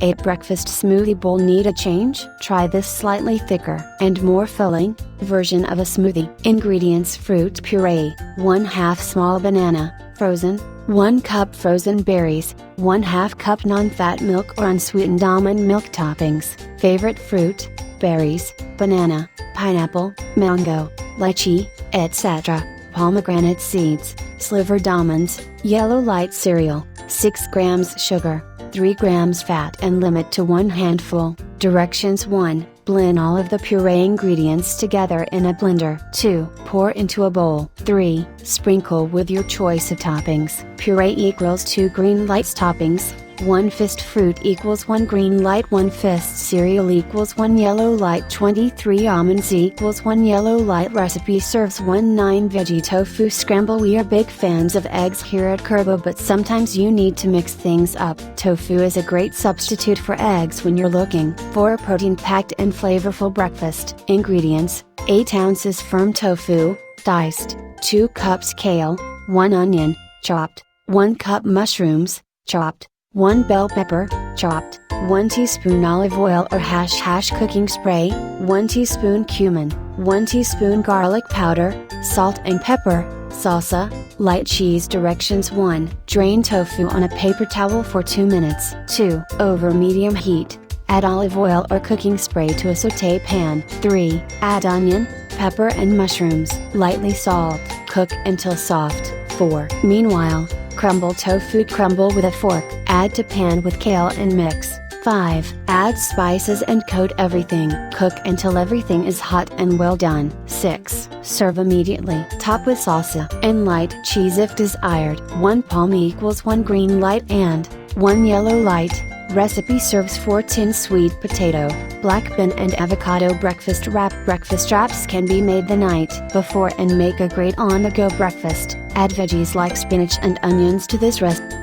8 breakfast smoothie bowl need a change? Try this slightly thicker and more filling version of a smoothie. Ingredients: fruit puree, 1/2 small banana, frozen, 1 cup frozen berries, 1/2 cup non-fat milk or unsweetened almond milk. Toppings: favorite fruit, berries, banana, pineapple, mango, lychee, etc., pomegranate seeds, slivered almonds, yellow light cereal, 6 grams sugar, 3 grams fat, and limit to 1 handful. Directions: 1. Blend all of the puree ingredients together in a blender. 2. Pour into a bowl. 3. Sprinkle with your choice of toppings. Puree equals 2 green lights. Toppings: 1 fist fruit equals 1 green light, 1 fist cereal equals 1 yellow light, 23 almonds equals 1 yellow light. Recipe serves 1 9 veggie tofu scramble. We are big fans of eggs here at Kurbo, but sometimes you need to mix things up. Tofu is a great substitute for eggs when you're looking for a protein-packed and flavorful breakfast. Ingredients: 8 ounces firm tofu, diced, 2 cups kale, 1 onion, chopped, 1 cup mushrooms, chopped, 1 bell pepper, chopped, 1 teaspoon olive oil or hash cooking spray, 1 teaspoon cumin, 1 teaspoon garlic powder, salt and pepper, salsa, light cheese. Directions: 1. Drain tofu on a paper towel for 2 minutes. 2. Over medium heat, add olive oil or cooking spray to a sauté pan. 3. Add onion, pepper and mushrooms. Lightly salt. Cook until soft. 4. Meanwhile, crumble tofu. Crumble with a fork. Add to pan with kale and mix. 5. Add spices and coat everything. Cook until everything is hot and well done. 6. Serve immediately. Top with salsa and light cheese if desired. 1 palm equals 1 green light and 1 yellow light. Recipe serves 4 tin sweet potato, black bean and avocado breakfast wrap. Breakfast wraps can be made the night before and make a great on-the-go breakfast. Add veggies like spinach and onions to this recipe.